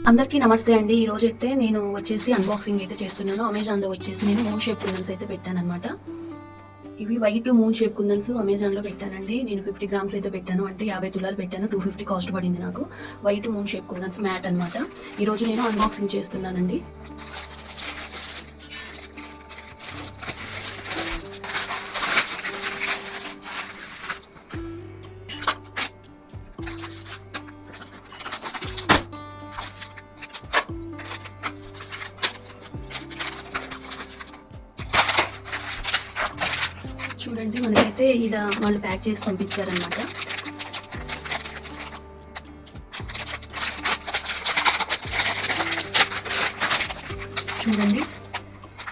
అందరికీ నమస్తే అండి. ఈ రోజు అయితే నేను వచ్చేసి అన్బాక్సింగ్ అయితే చేస్తున్నాను. అమెజాన్లో వచ్చేసి నేను మూన్ షేప్ కుందన్స్ అయితే పెట్టానన్నమాట. ఇవి వైట్ మూన్ షేప్ కుందన్స్ అమెజాన్లో పెట్టానండి. నేను 50 గ్రామ్స్ అయితే పెట్టాను, అంటే 50 తులాలు పెట్టాను. 250 కాస్ట్ పడింది నాకు. వైట్ మూన్ షేప్ కుందన్స్ మ్యాట్ అనమాట. ఈరోజు నేను అన్బాక్సింగ్ చేస్తున్నానండి. చూడండి, మనకైతే ఇలా వాళ్ళు ప్యాక్ చేసి పంపించారనమాట. చూడండి,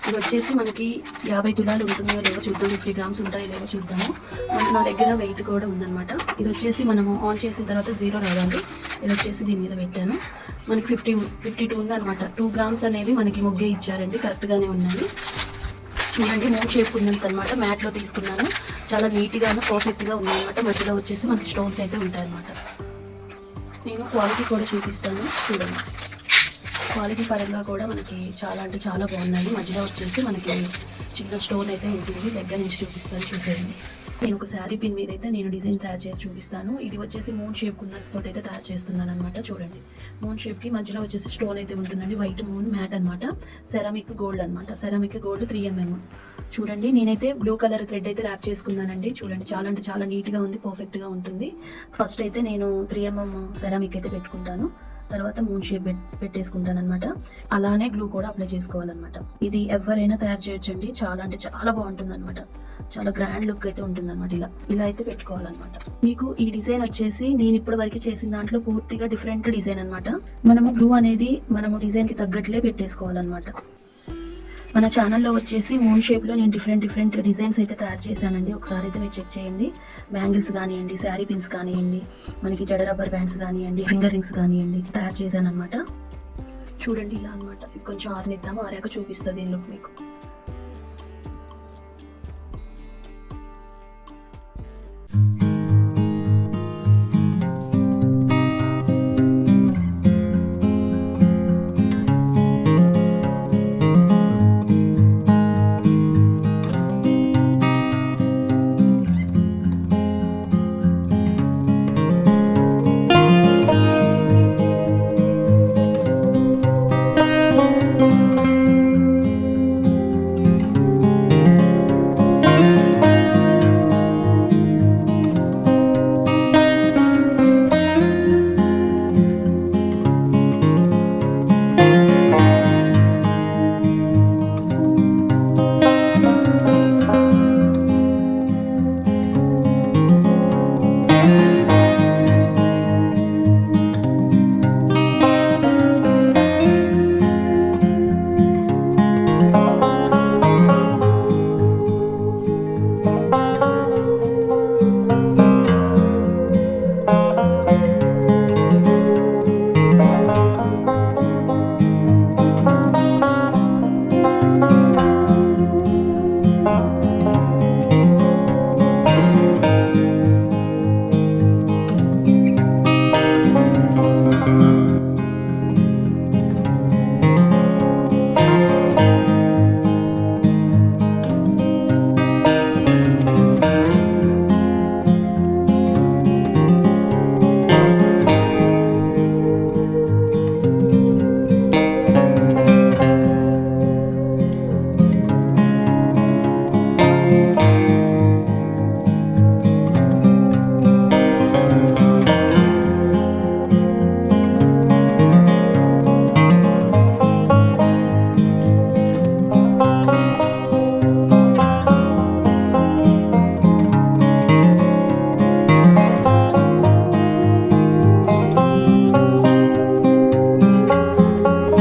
ఇది వచ్చేసి మనకి 50 తులాలు ఉంటుందో లేవో చూద్దాం. 50 గ్రామ్స్ ఉంటాయో లేవో చూద్దాము. మనకి నా దగ్గర వెయిట్ కూడా ఉందన్నమాట. ఇది వచ్చేసి మనము ఆన్ చేసిన తర్వాత 0 రావాలి. ఇది వచ్చేసి దీని మీద పెట్టాను. మనకి 52 ఉందన్నమాట. 2 గ్రామ్స్ అనేవి మనకి మొగ్గే ఇచ్చారండి, కరెక్ట్గానే ఉన్నాయి. చూడండి, మూన్ షేప్ కుందన్స్ అనమాట. మ్యాట్లో తీసుకున్నాను. చాలా నీట్గాను పర్ఫెక్ట్గా ఉన్నాయన్నమాట. మధ్యలో వచ్చేసి మనకి స్టోన్స్ అయితే ఉంటాయన్నమాట. నేను క్వాలిటీ కూడా చూపిస్తాను, చూడండి. క్వాలిటీ పరంగా కూడా మనకి చాలా అంటే చాలా బాగున్నాయి. మధ్యలో వచ్చేసి మనకి చిన్న స్టోన్ అయితే ఉంటుంది. దగ్గర నుంచి చూపిస్తాను, చూసేయండి. నేను ఒక శారీ పిన్ మీద అయితే నేను డిజైన్ తయారు చేసి చూపిస్తాను. ఇది వచ్చేసి మూన్ షేప్ కుందన్స్ తోటి అయితే తయారు చేస్తున్నాను అనమాట. చూడండి, మూన్ షేప్కి మధ్యలో వచ్చేసి స్టోన్ అయితే ఉంటుందండి. వైట్ మూన్ మ్యాట్ అనమాట. సెరామిక్ గోల్డ్ అనమాట. Ceramic gold 3mm. చూడండి, నేనైతే బ్లూ కలర్ థ్రెడ్ అయితే ర్యాప్ చేసుకున్నానండి. చూడండి, చాలా అంటే చాలా నీట్గా ఉంది, పర్ఫెక్ట్గా ఉంటుంది. ఫస్ట్ అయితే నేను 3mm సెరామిక్ అయితే పెట్టుకుంటాను. తర్వాత మూన్ షేప్ పెట్టేసుకుంటాను అనమాట. అలానే గ్లూ కూడా అప్లై చేసుకోవాలన్నమాట. ఇది ఎవరైనా తయారు చేయొచ్చండి. చాలా అంటే చాలా బాగుంటుంది అనమాట. చాలా గ్రాండ్ లుక్ అయితే ఉంటుంది అనమాట. ఇలా అయితే పెట్టుకోవాలన్నమాట. మీకు ఈ డిజైన్ వచ్చేసి నేను ఇప్పటి వరకు చేసిన దాంట్లో పూర్తిగా డిఫరెంట్ డిజైన్ అనమాట. మనము గ్లూ అనేది మనము డిజైన్ కి తగ్గట్లే పెట్టేసుకోవాలన్నమాట. మన ఛానల్లో వచ్చేసి మూన్ షేప్లో నేను డిఫరెంట్ డిజైన్స్ అయితే తయారు చేశానండి. ఒకసారి అయితే మీరు చెక్ చేయండి. బ్యాంగిల్స్ కానివ్వండి, శారీ పిన్స్ కానివ్వండి, మనకి జడ రబ్బర్ బ్యాండ్స్ కానివ్వండి, ఫింగర్ రింగ్స్ కానివ్వండి తయారు చేశాను అనమాట. చూడండి, ఇలా అనమాట. ఇది కొంచెం ఆరనిద్దాము, ఆరాక చూపిస్తుంది దీని లుక్ మీకు.